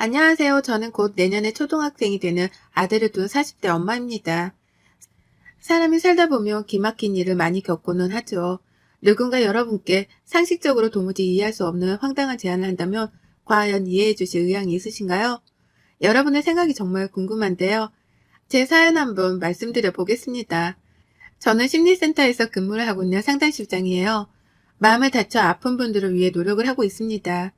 안녕하세요. 저는 곧 내년에 초등학생이 되는 아들을 둔 40대 엄마입니다. 사람이 살다 보면 기막힌 일을 많이 겪고는 하죠. 누군가 여러분께 상식적으로 도무지 이해할 수 없는 황당한 제안을 한다면 과연 이해해 주실 의향이 있으신가요? 여러분의 생각이 정말 궁금한데요. 제 사연 한번 말씀드려 보겠습니다. 저는 심리센터에서 근무를 하고 있는 상담실장이에요. 마음을 다쳐 아픈 분들을 위해 노력을 하고 있습니다.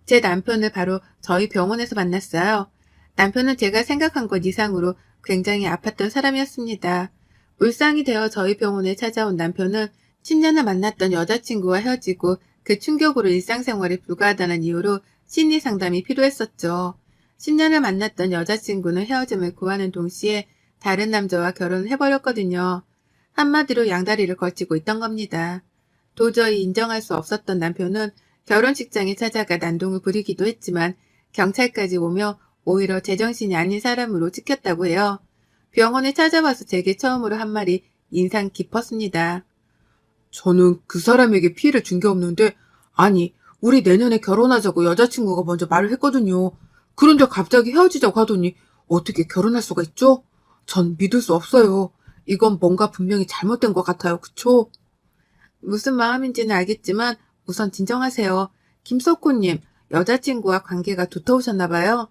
제 남편을 바로 저희 병원에서 만났어요. 남편은 제가 생각한 것 이상으로 굉장히 아팠던 사람이었습니다. 울상이 되어 저희 병원에 찾아온 남편은 10년을 만났던 여자친구와 헤어지고 그 충격으로 일상생활이 불가하다는 이유로 심리 상담이 필요했었죠. 10년을 만났던 여자친구는 헤어짐을 구하는 동시에 다른 남자와 결혼을 해버렸거든요. 한마디로 양다리를 걸치고 있던 겁니다. 도저히 인정할 수 없었던 남편은 결혼식장에 찾아가 난동을 부리기도 했지만 경찰까지 오며 오히려 제정신이 아닌 사람으로 찍혔다고 해요. 병원에 찾아와서 제게 처음으로 한 말이 인상 깊었습니다. 저는 그 사람에게 피해를 준 게 없는데, 아니, 우리 내년에 결혼하자고 여자친구가 먼저 말을 했거든요. 그런데 갑자기 헤어지자고 하더니 어떻게 결혼할 수가 있죠? 전 믿을 수 없어요. 이건 뭔가 분명히 잘못된 것 같아요. 그쵸? 무슨 마음인지는 알겠지만 우선 진정하세요. 김석호님, 여자친구와 관계가 두터우셨나 봐요.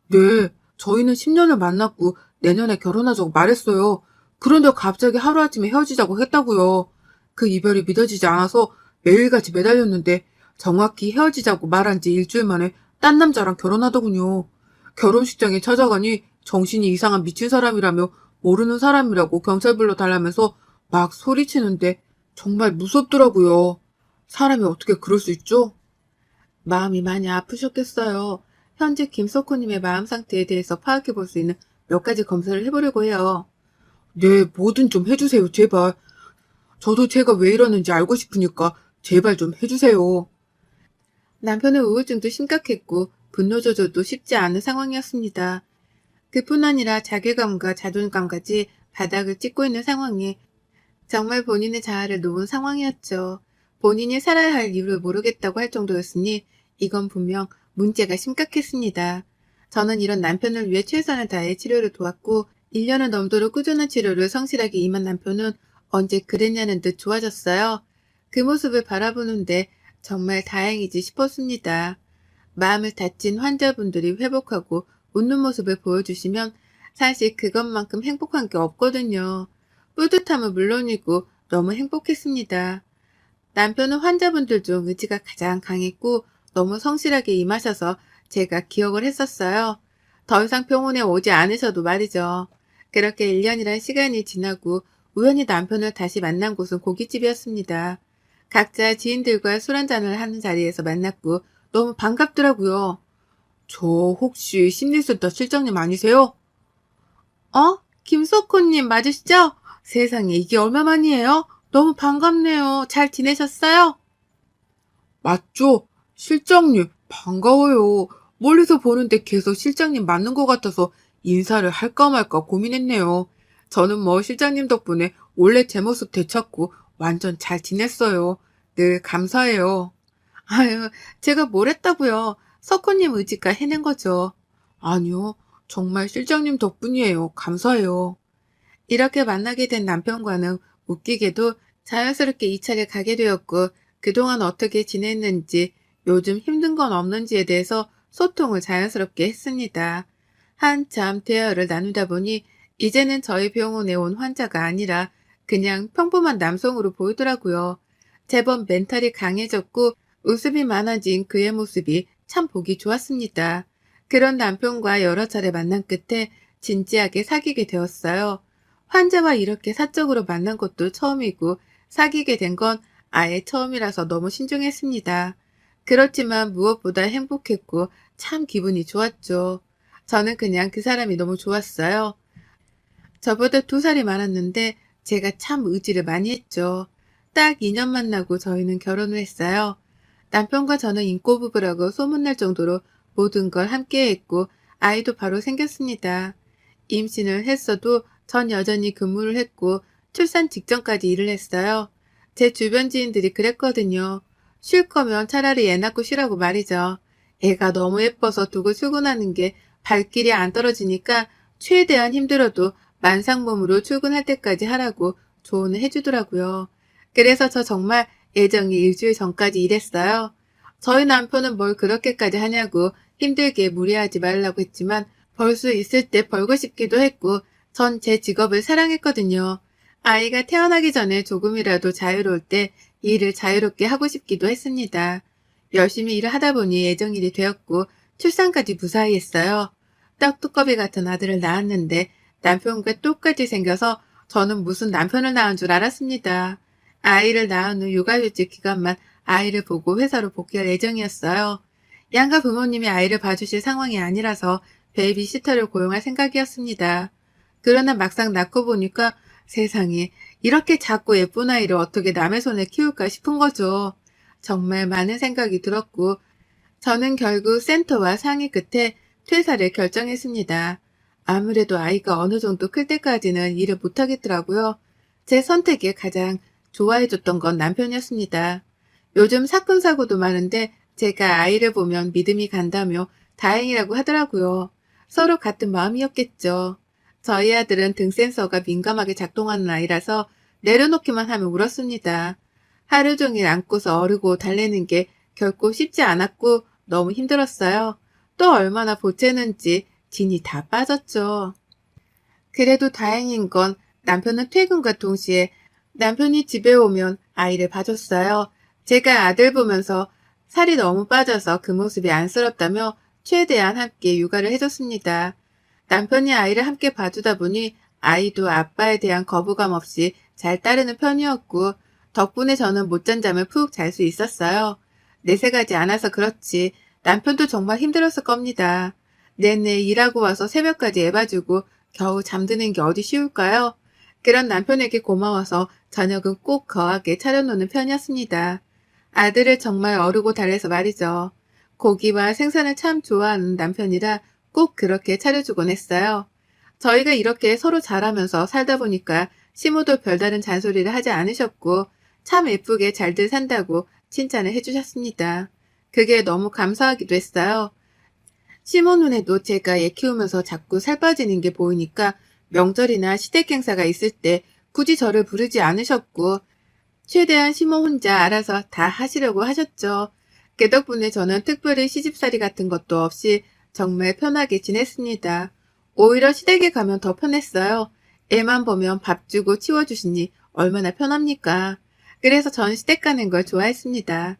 네, 저희는 10년을 만났고 내년에 결혼하자고 말했어요. 그런데 갑자기 하루아침에 헤어지자고 했다고요. 그 이별이 믿어지지 않아서 매일같이 매달렸는데 정확히 헤어지자고 말한 지 일주일 만에 딴 남자랑 결혼하더군요. 결혼식장에 찾아가니 정신이 이상한 미친 사람이라며 모르는 사람이라고 경찰 불러달라면서 막 소리치는데 정말 무섭더라고요. 사람이 어떻게 그럴 수 있죠? 마음이 많이 아프셨겠어요. 현재 김석호님의 마음 상태에 대해서 파악해 볼 수 있는 몇 가지 검사를 해보려고 해요. 네, 뭐든 좀 해주세요, 제발. 저도 제가 왜 이러는지 알고 싶으니까 제발 좀 해주세요. 남편의 우울증도 심각했고 분노 조절도 쉽지 않은 상황이었습니다. 그뿐 아니라 자괴감과 자존감까지 바닥을 찍고 있는 상황에 정말 본인의 자아를 놓은 상황이었죠. 본인이 살아야 할 이유를 모르겠다고 할 정도였으니 이건 분명 문제가 심각했습니다. 저는 이런 남편을 위해 최선을 다해 치료를 도왔고 1년을 넘도록 꾸준한 치료를 성실하게 임한 남편은 언제 그랬냐는 듯 좋아졌어요. 그 모습을 바라보는데 정말 다행이지 싶었습니다. 마음을 다친 환자분들이 회복하고 웃는 모습을 보여주시면 사실 그것만큼 행복한 게 없거든요. 뿌듯함은 물론이고 너무 행복했습니다. 남편은 환자분들 중 의지가 가장 강했고 너무 성실하게 임하셔서 제가 기억을 했었어요. 더 이상 병원에 오지 않으셔도 말이죠. 그렇게 1년이란 시간이 지나고 우연히 남편을 다시 만난 곳은 고깃집이었습니다. 각자 지인들과 술 한잔을 하는 자리에서 만났고 너무 반갑더라고요. 저 혹시 심리센터 실장님 아니세요? 김석호님 맞으시죠? 세상에 이게 얼마만이에요? 너무 반갑네요. 잘 지내셨어요? 맞죠? 실장님, 반가워요. 멀리서 보는데 계속 실장님 맞는 것 같아서 인사를 할까 말까 고민했네요. 저는 뭐 실장님 덕분에 원래 제 모습 되찾고 완전 잘 지냈어요. 늘 감사해요. 아유, 제가 뭘 했다고요. 석호님 의지가 해낸 거죠. 아니요, 정말 실장님 덕분이에요. 감사해요. 이렇게 만나게 된 남편과는 웃기게도 자연스럽게 이 차를 가게 되었고 그동안 어떻게 지냈는지 요즘 힘든 건 없는지에 대해서 소통을 자연스럽게 했습니다. 한참 대화를 나누다 보니 이제는 저희 병원에 온 환자가 아니라 그냥 평범한 남성으로 보이더라고요. 제법 멘탈이 강해졌고 웃음이 많아진 그의 모습이 참 보기 좋았습니다. 그런 남편과 여러 차례 만난 끝에 진지하게 사귀게 되었어요. 환자와 이렇게 사적으로 만난 것도 처음이고 사귀게 된 건 아예 처음이라서 너무 신중했습니다. 그렇지만 무엇보다 행복했고 참 기분이 좋았죠. 저는 그냥 그 사람이 너무 좋았어요. 저보다 2살이 많았는데 제가 참 의지를 많이 했죠. 딱 2년 만나고 저희는 결혼을 했어요. 남편과 저는 인꼬부부라고 소문날 정도로 모든 걸 함께 했고 아이도 바로 생겼습니다. 임신을 했어도 전 여전히 근무를 했고 출산 직전까지 일을 했어요. 제 주변 지인들이 그랬거든요. 쉴 거면 차라리 애 낳고 쉬라고 말이죠. 애가 너무 예뻐서 두고 출근하는 게 발길이 안 떨어지니까 최대한 힘들어도 만상몸으로 출근할 때까지 하라고 조언을 해주더라고요. 그래서 저 정말 예정이 일주일 전까지 일했어요. 저희 남편은 뭘 그렇게까지 하냐고 힘들게 무리하지 말라고 했지만 벌 수 있을 때 벌고 싶기도 했고 전 제 직업을 사랑했거든요. 아이가 태어나기 전에 조금이라도 자유로울 때 일을 자유롭게 하고 싶기도 했습니다. 열심히 일을 하다 보니 예정일이 되었고 출산까지 무사히 했어요. 떡두꺼비 같은 아들을 낳았는데 남편과 똑같이 생겨서 저는 무슨 남편을 낳은 줄 알았습니다. 아이를 낳은 후 육아휴직 기간만 아이를 보고 회사로 복귀할 예정이었어요. 양가 부모님이 아이를 봐주실 상황이 아니라서 베이비시터를 고용할 생각이었습니다. 그러나 막상 낳고 보니까 세상에 이렇게 작고 예쁜 아이를 어떻게 남의 손에 키울까 싶은 거죠. 정말 많은 생각이 들었고 저는 결국 센터와 상의 끝에 퇴사를 결정했습니다. 아무래도 아이가 어느 정도 클 때까지는 일을 못하겠더라고요. 제 선택에 가장 좋아해줬던 건 남편이었습니다. 요즘 사건 사고도 많은데 제가 아이를 보면 믿음이 간다며 다행이라고 하더라고요. 서로 같은 마음이었겠죠. 저희 아들은 등 센서가 민감하게 작동하는 아이라서 내려놓기만 하면 울었습니다. 하루 종일 안고서 어르고 달래는 게 결코 쉽지 않았고 너무 힘들었어요. 또 얼마나 보채는지 진이 다 빠졌죠. 그래도 다행인 건 남편은 퇴근과 동시에 남편이 집에 오면 아이를 봐줬어요. 제가 아들 보면서 살이 너무 빠져서 그 모습이 안쓰럽다며 최대한 함께 육아를 해줬습니다. 남편이 아이를 함께 봐주다 보니 아이도 아빠에 대한 거부감 없이 잘 따르는 편이었고 덕분에 저는 못잔 잠을 푹 잘 수 있었어요. 내색하지 않아서 그렇지 남편도 정말 힘들었을 겁니다. 내내 일하고 와서 새벽까지 애 봐주고 겨우 잠드는 게 어디 쉬울까요? 그런 남편에게 고마워서 저녁은 꼭 거하게 차려놓는 편이었습니다. 아들을 정말 어르고 달래서 말이죠. 고기와 생선을 참 좋아하는 남편이라 꼭 그렇게 차려주곤 했어요. 저희가 이렇게 서로 잘하면서 살다 보니까 시모도 별다른 잔소리를 하지 않으셨고 참 예쁘게 잘들 산다고 칭찬을 해주셨습니다. 그게 너무 감사하기도 했어요. 시모 눈에도 제가 애 키우면서 자꾸 살 빠지는 게 보이니까 명절이나 시댁 행사가 있을 때 굳이 저를 부르지 않으셨고 최대한 시모 혼자 알아서 다 하시려고 하셨죠. 그 덕분에 저는 특별히 시집살이 같은 것도 없이 정말 편하게 지냈습니다. 오히려 시댁에 가면 더 편했어요. 애만 보면 밥 주고 치워주시니 얼마나 편합니까? 그래서 전 시댁 가는 걸 좋아했습니다.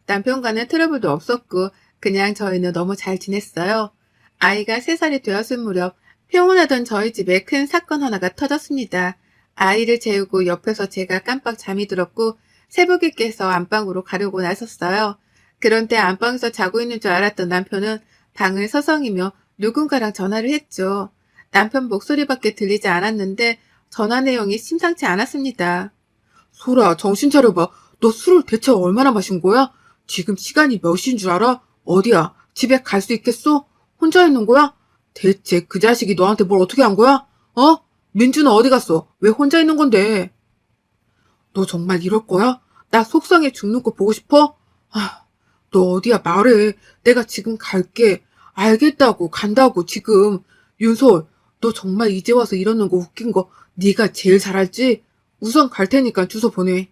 남편과는 트러블도 없었고 그냥 저희는 너무 잘 지냈어요. 아이가 3살이 되었을 무렵 평온하던 저희 집에 큰 사건 하나가 터졌습니다. 아이를 재우고 옆에서 제가 깜빡 잠이 들었고 새벽에 깨서 안방으로 가려고 나섰어요. 그런데 안방에서 자고 있는 줄 알았던 남편은 방을 서성이며 누군가랑 전화를 했죠. 남편 목소리밖에 들리지 않았는데 전화 내용이 심상치 않았습니다. 소라, 정신 차려봐. 너 술을 대체 얼마나 마신 거야? 지금 시간이 몇 시인 줄 알아? 어디야? 집에 갈 수 있겠어? 혼자 있는 거야? 대체 그 자식이 너한테 뭘 어떻게 한 거야? 어? 민주는 어디 갔어? 왜 혼자 있는 건데? 너 정말 이럴 거야? 나 속상해 죽는 거 보고 싶어? 아, 너 어디야? 말해. 내가 지금 갈게. 알겠다고, 간다고, 지금. 윤솔, 너 정말 이제 와서 이러는 거 웃긴 거 네가 제일 잘 알지? 우선 갈 테니까 주소 보내.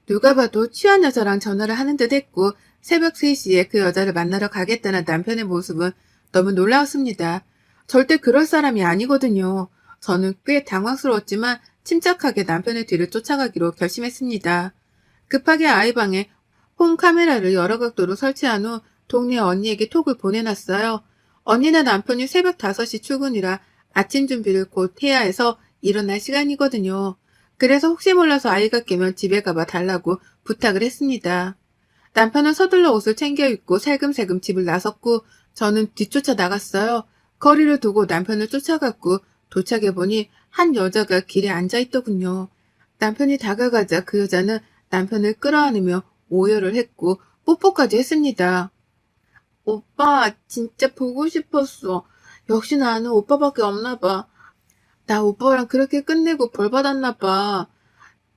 누가 봐도 취한 여자랑 전화를 하는 듯 했고 새벽 3시에 그 여자를 만나러 가겠다는 남편의 모습은 너무 놀라웠습니다. 절대 그럴 사람이 아니거든요. 저는 꽤 당황스러웠지만 침착하게 남편의 뒤를 쫓아가기로 결심했습니다. 급하게 아이방에 홈 카메라를 여러 각도로 설치한 후 동네 언니에게 톡을 보내놨어요. 언니나 남편이 새벽 5시 출근이라 아침 준비를 곧 해야 해서 일어날 시간이거든요. 그래서 혹시 몰라서 아이가 깨면 집에 가봐 달라고 부탁을 했습니다. 남편은 서둘러 옷을 챙겨 입고 살금살금 집을 나섰고 저는 뒤쫓아 나갔어요. 거리를 두고 남편을 쫓아갔고 도착해보니 한 여자가 길에 앉아있더군요. 남편이 다가가자 그 여자는 남편을 끌어안으며 오열을 했고 뽀뽀까지 했습니다. 오빠 진짜 보고 싶었어. 역시 나는 오빠밖에 없나 봐. 나 오빠랑 그렇게 끝내고 벌 받았나 봐.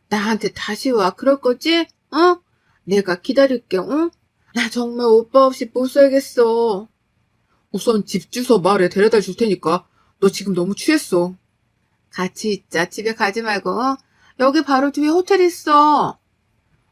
나한테 다시 와. 그럴 거지? 응? 내가 기다릴게. 응? 나 정말 오빠 없이 못 살겠어. 우선 집 주소 말해 데려다 줄 테니까 너 지금 너무 취했어. 같이 있자. 집에 가지 말고. 어? 여기 바로 뒤에 호텔 있어.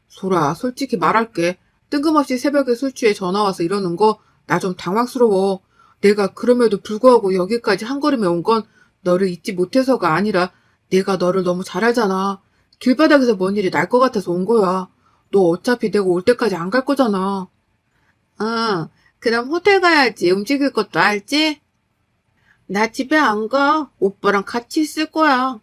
소라, 솔직히 말할게. 뜬금없이 새벽에 술 취해 전화 와서 이러는 거 나 좀 당황스러워. 내가 그럼에도 불구하고 여기까지 한 걸음에 온 건 너를 잊지 못해서가 아니라 내가 너를 너무 잘 알잖아. 길바닥에서 뭔 일이 날 것 같아서 온 거야. 너 어차피 내가 올 때까지 안 갈 거잖아. 응. 그럼 호텔 가야지. 움직일 것도 알지? 나 집에 안 가. 오빠랑 같이 있을 거야.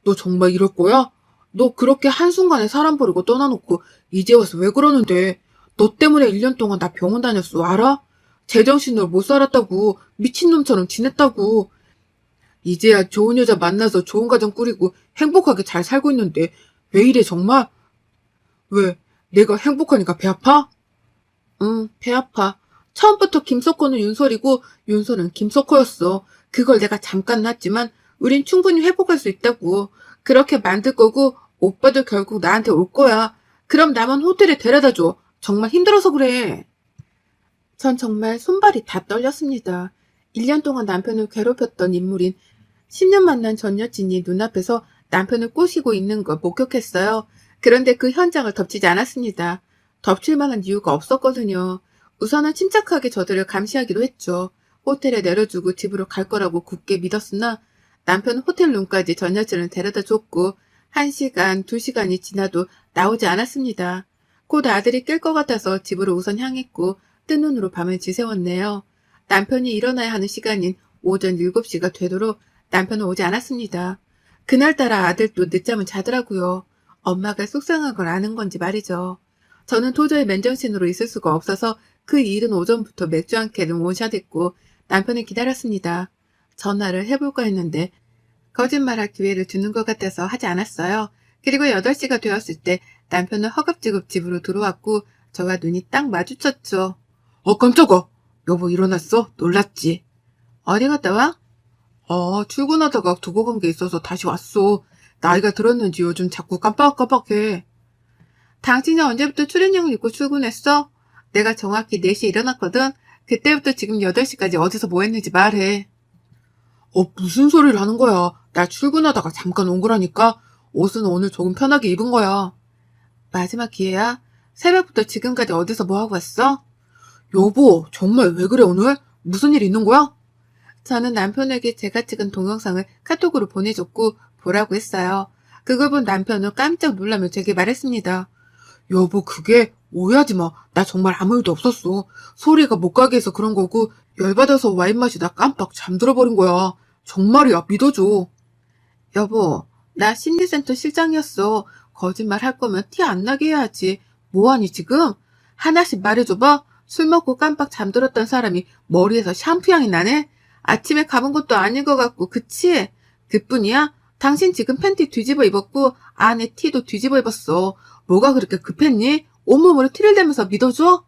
너 정말 이럴 거야? 너 그렇게 한순간에 사람 버리고 떠나놓고 이제 와서 왜 그러는데? 너 때문에 1년 동안 나 병원 다녔어, 알아? 제정신으로 못 살았다고, 미친놈처럼 지냈다고. 이제야 좋은 여자 만나서 좋은 가정 꾸리고 행복하게 잘 살고 있는데 왜 이래 정말? 왜? 내가 행복하니까 배 아파? 응, 배 아파. 처음부터 김석호는 윤설이고 윤설은 김석호였어. 그걸 내가 잠깐 놨지만 우린 충분히 회복할 수 있다고. 그렇게 만들 거고 오빠도 결국 나한테 올 거야. 그럼 나만 호텔에 데려다 줘. 정말 힘들어서 그래. 전 정말 손발이 다 떨렸습니다. 1년 동안 남편을 괴롭혔던 인물인 10년 만난 전 여친이 눈앞에서 남편을 꼬시고 있는 걸 목격했어요. 그런데 그 현장을 덮치지 않았습니다. 덮칠 만한 이유가 없었거든요. 우선은 침착하게 저들을 감시하기로 했죠. 호텔에 내려주고 집으로 갈 거라고 굳게 믿었으나 남편은 호텔 룸까지 전 여친을 데려다 줬고 1시간, 2시간이 지나도 나오지 않았습니다. 곧 아들이 깰 것 같아서 집으로 우선 향했고 뜬 눈으로 밤을 지새웠네요. 남편이 일어나야 하는 시간인 오전 7시가 되도록 남편은 오지 않았습니다. 그날따라 아들도 늦잠을 자더라고요. 엄마가 속상한 걸 아는 건지 말이죠. 저는 도저히 맨정신으로 있을 수가 없어서 그 이른 오전부터 맥주 한 캔을 원샷했고 남편을 기다렸습니다. 전화를 해볼까 했는데 거짓말할 기회를 주는 것 같아서 하지 않았어요. 그리고 8시가 되었을 때 남편은 허겁지겁 집으로 들어왔고 저와 눈이 딱 마주쳤죠. 깜짝아. 여보 일어났어? 놀랐지? 어디 갔다 와? 출근하다가 두고 간 게 있어서 다시 왔어. 나이가 들었는지 요즘 자꾸 깜빡깜빡해. 당신이 언제부터 출근용을 입고 출근했어? 내가 정확히 4시에 일어났거든. 그때부터 지금 8시까지 어디서 뭐 했는지 말해. 무슨 소리를 하는 거야. 나 출근하다가 잠깐 온 거라니까. 옷은 오늘 조금 편하게 입은 거야. 마지막 기회야? 새벽부터 지금까지 어디서 뭐 하고 왔어? 여보, 정말 왜 그래 오늘? 무슨 일 있는 거야? 저는 남편에게 제가 찍은 동영상을 카톡으로 보내줬고 보라고 했어요. 그걸 본 남편은 깜짝 놀라며 제게 말했습니다. 여보, 그게 오해하지 마. 나 정말 아무 일도 없었어. 소리가 못 가게 해서 그런 거고 열받아서 와인 마시다 깜빡 잠들어 버린 거야. 정말이야, 믿어줘. 여보, 나 심리센터 실장이었어. 거짓말 할 거면 티 안 나게 해야지. 뭐하니 지금? 하나씩 말해줘봐. 술 먹고 깜빡 잠들었던 사람이 머리에서 샴푸 향이 나네? 아침에 감은 것도 아닌 것 같고, 그치? 그뿐이야? 당신 지금 팬티 뒤집어 입었고 안에 티도 뒤집어 입었어. 뭐가 그렇게 급했니? 온몸으로 티를 대면서 믿어줘?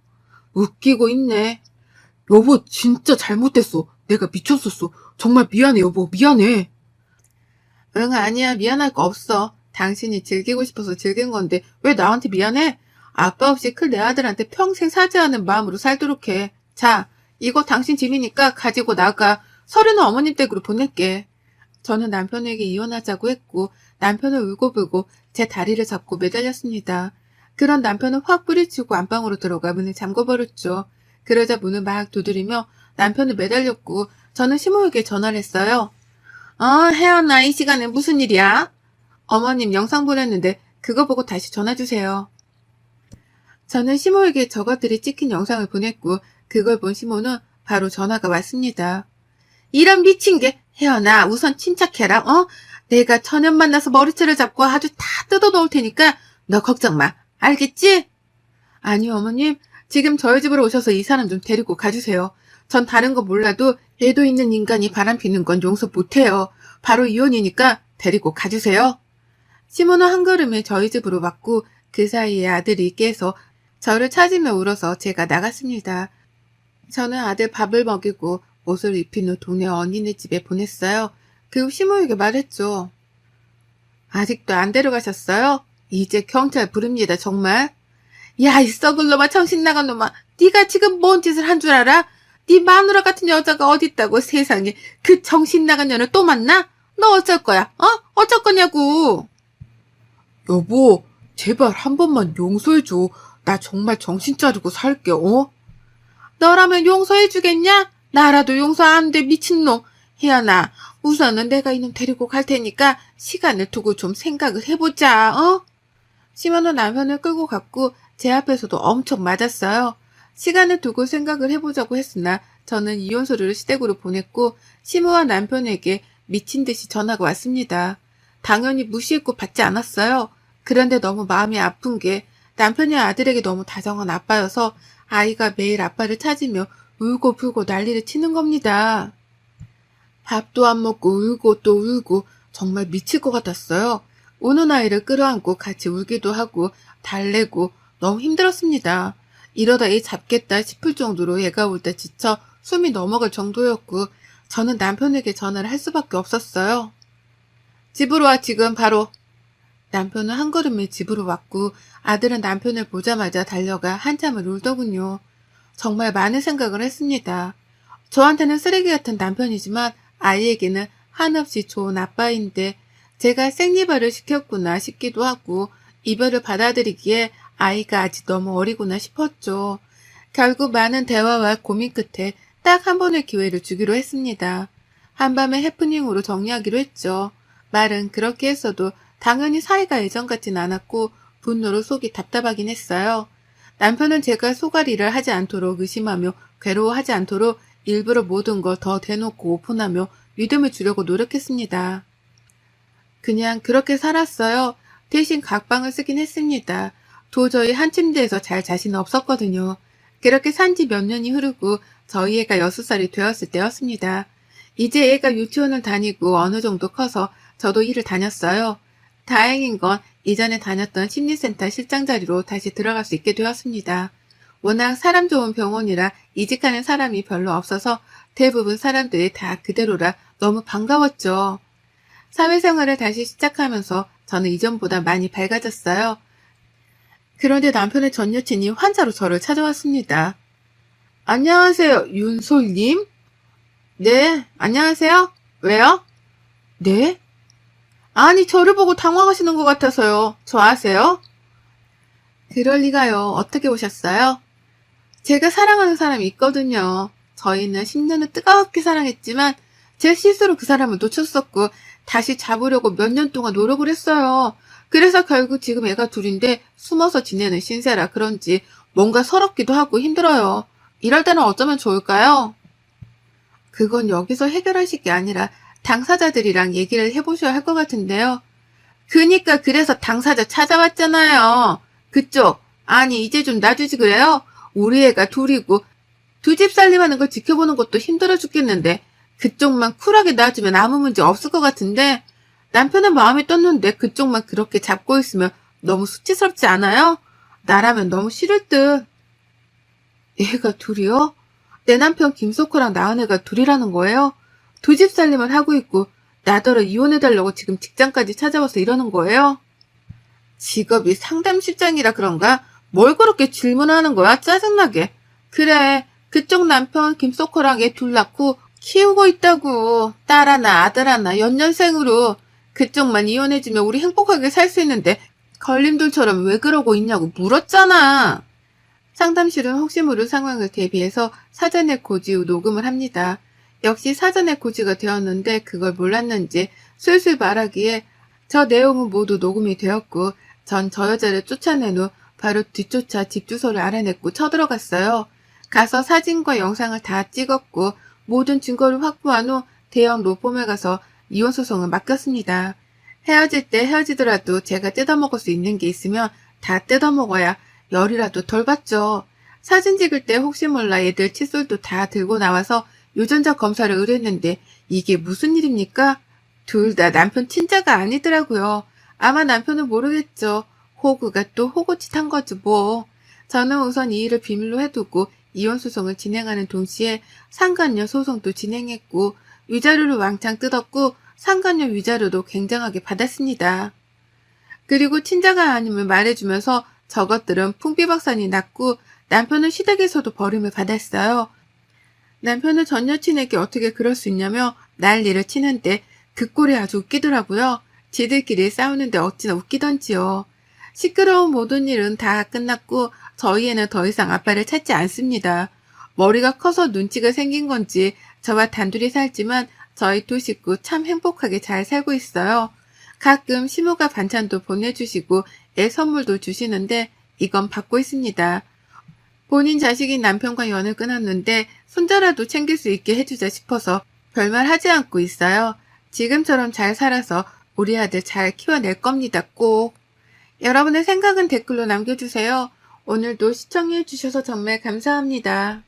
웃기고 있네. 여보, 진짜 잘못됐어. 내가 미쳤었어. 정말 미안해, 여보. 미안해. 응, 아니야. 미안할 거 없어. 당신이 즐기고 싶어서 즐긴 건데 왜 나한테 미안해? 아빠 없이 클 내 아들한테 평생 사죄하는 마음으로 살도록 해. 자, 이거 당신 짐이니까 가지고 나가. 서류는 어머님 댁으로 보낼게. 저는 남편에게 이혼하자고 했고 남편을 울고불고 제 다리를 잡고 매달렸습니다. 그런 남편은 확 뿌리치고 안방으로 들어가 문을 잠궈버렸죠. 그러자 문을 막 두드리며 남편을 매달렸고 저는 시모에게 전화를 했어요. 혜연아, 이 시간에 무슨 일이야? 어머님 영상 보냈는데 그거 보고 다시 전화 주세요. 저는 시모에게 저것들이 찍힌 영상을 보냈고 그걸 본 시모는 바로 전화가 왔습니다. 이런 미친 게 혜연아 우선 침착해라. 내가 천연 만나서 머리채를 잡고 아주 다 뜯어놓을 테니까 너 걱정 마. 알겠지? 아니요 어머님. 지금 저희 집으로 오셔서 이 사람 좀 데리고 가주세요. 전 다른 거 몰라도 애도 있는 인간이 바람피는 건 용서 못해요. 바로 이혼이니까 데리고 가주세요. 시모는 한 걸음에 저희 집으로 왔고 그 사이에 아들이 깨서 저를 찾으며 울어서 제가 나갔습니다. 저는 아들 밥을 먹이고 옷을 입힌 후 동네 언니네 집에 보냈어요. 그리고 시모에게 말했죠. 아직도 안 데려가셨어요? 이제 경찰 부릅니다 정말. 야, 이 썩을 놈아, 정신 나간 놈아. 네가 지금 뭔 짓을 한 줄 알아? 네 마누라 같은 여자가 어딨다고 세상에. 그 정신 나간 년을 또 만나? 너 어쩔 거야? 어쩔 거냐고. 여보, 제발 한 번만 용서해줘. 나 정말 정신 차리고 살게, 어? 너라면 용서해주겠냐? 나라도 용서 안 돼, 미친놈. 혜연아, 우선은 내가 이놈 데리고 갈 테니까 시간을 두고 좀 생각을 해보자, 어? 심현우 남편을 끌고 갔고 제 앞에서도 엄청 맞았어요. 시간을 두고 생각을 해보자고 했으나 저는 이혼 서류를 시댁으로 보냈고 시모와 남편에게 미친 듯이 전화가 왔습니다. 당연히 무시했고 받지 않았어요. 그런데 너무 마음이 아픈 게 남편이 아들에게 너무 다정한 아빠여서 아이가 매일 아빠를 찾으며 울고 불고 난리를 치는 겁니다. 밥도 안 먹고 울고 또 울고 정말 미칠 것 같았어요. 우는 아이를 끌어안고 같이 울기도 하고 달래고 너무 힘들었습니다. 이러다 얘 잡겠다 싶을 정도로 얘가 울 때 지쳐 숨이 넘어갈 정도였고 저는 남편에게 전화를 할 수밖에 없었어요. 집으로 와 지금 바로. 남편은 한 걸음에 집으로 왔고 아들은 남편을 보자마자 달려가 한참을 울더군요. 정말 많은 생각을 했습니다. 저한테는 쓰레기 같은 남편이지만 아이에게는 한없이 좋은 아빠인데 제가 생리발을 시켰구나 싶기도 하고 이별을 받아들이기에 아이가 아직 너무 어리구나 싶었죠. 결국 많은 대화와 고민 끝에 딱 한 번의 기회를 주기로 했습니다. 한밤의 해프닝으로 정리하기로 했죠. 말은 그렇게 했어도 당연히 사이가 예전 같진 않았고 분노로 속이 답답하긴 했어요. 남편은 제가 소갈이를 하지 않도록 의심하며 괴로워하지 않도록 일부러 모든 걸 더 대놓고 오픈하며 믿음을 주려고 노력했습니다. 그냥 그렇게 살았어요. 대신 각방을 쓰긴 했습니다. 도저히 한 침대에서 잘 자신은 없었거든요. 그렇게 산지 몇 년이 흐르고 저희 애가 6살이 되었을 때였습니다. 이제 애가 유치원을 다니고 어느 정도 커서 저도 일을 다녔어요. 다행인 건 이전에 다녔던 심리센터 실장 자리로 다시 들어갈 수 있게 되었습니다. 워낙 사람 좋은 병원이라 이직하는 사람이 별로 없어서 대부분 사람들이 다 그대로라 너무 반가웠죠. 사회생활을 다시 시작하면서 저는 이전보다 많이 밝아졌어요. 그런데 남편의 전 여친이 환자로 저를 찾아왔습니다. 안녕하세요, 윤솔님? 네, 안녕하세요. 왜요? 네? 아니, 저를 보고 당황하시는 것 같아서요. 저 아세요? 그럴 리가요. 어떻게 오셨어요? 제가 사랑하는 사람이 있거든요. 저희는 10년을 뜨겁게 사랑했지만 제 실수로 그 사람을 놓쳤었고 다시 잡으려고 몇 년 동안 노력을 했어요. 그래서 결국 지금 애가 둘인데 숨어서 지내는 신세라 그런지 뭔가 서럽기도 하고 힘들어요. 이럴 때는 어쩌면 좋을까요? 그건 여기서 해결하실 게 아니라 당사자들이랑 얘기를 해보셔야 할 것 같은데요. 그래서 당사자 찾아왔잖아요. 그쪽, 아니 이제 좀 놔주지 그래요? 우리 애가 둘이고 두 집 살림하는 걸 지켜보는 것도 힘들어 죽겠는데 그쪽만 쿨하게 놔주면 아무 문제 없을 것 같은데 남편은 마음이 떴는데 그쪽만 그렇게 잡고 있으면 너무 수치스럽지 않아요? 나라면 너무 싫을 듯. 애가 둘이요? 내 남편 김석호랑 낳은 애가 둘이라는 거예요? 두 집 살림을 하고 있고 나더러 이혼해달라고 지금 직장까지 찾아와서 이러는 거예요? 직업이 상담실장이라 그런가? 뭘 그렇게 질문하는 거야? 짜증나게. 그래, 그쪽 남편 김석호랑 애 둘 낳고 키우고 있다고. 딸 하나 아들 하나 연년생으로. 그쪽만 이혼해주면 우리 행복하게 살 수 있는데 걸림돌처럼 왜 그러고 있냐고 물었잖아. 상담실은 혹시 모를 상황을 대비해서 사전에 고지 후 녹음을 합니다. 역시 사전에 고지가 되었는데 그걸 몰랐는지 술술 말하기에 저 내용은 모두 녹음이 되었고 전 저 여자를 쫓아낸 후 바로 뒤쫓아 집 주소를 알아냈고 쳐들어갔어요. 가서 사진과 영상을 다 찍었고 모든 증거를 확보한 후 대형 로펌에 가서 이혼소송을 맡겼습니다. 헤어질 때 헤어지더라도 제가 뜯어먹을 수 있는 게 있으면 다 뜯어먹어야 열이라도 덜 받죠. 사진 찍을 때 혹시 몰라 애들 칫솔도 다 들고 나와서 유전자 검사를 의뢰했는데 이게 무슨 일입니까? 둘 다 남편 친자가 아니더라고요. 아마 남편은 모르겠죠. 호구가 또 호구짓 한 거지 뭐. 저는 우선 이 일을 비밀로 해두고 이혼소송을 진행하는 동시에 상간녀 소송도 진행했고 위자료를 왕창 뜯었고 상간녀 위자료도 굉장하게 받았습니다. 그리고 친자가 아님을 말해주면서 저것들은 풍비박산이 났고 남편은 시댁에서도 버림을 받았어요. 남편은 전 여친에게 어떻게 그럴 수 있냐며 난리를 치는데 그 꼴이 아주 웃기더라고요. 지들끼리 싸우는데 어찌나 웃기던지요. 시끄러운 모든 일은 다 끝났고 저희 애는 더 이상 아빠를 찾지 않습니다. 머리가 커서 눈치가 생긴 건지 저와 단둘이 살지만 저희 두 식구 참 행복하게 잘 살고 있어요. 가끔 시모가 반찬도 보내주시고 애 선물도 주시는데 이건 받고 있습니다. 본인 자식인 남편과 연을 끊었는데 손자라도 챙길 수 있게 해주자 싶어서 별말 하지 않고 있어요. 지금처럼 잘 살아서 우리 아들 잘 키워낼 겁니다, 꼭. 여러분의 생각은 댓글로 남겨주세요. 오늘도 시청해주셔서 정말 감사합니다.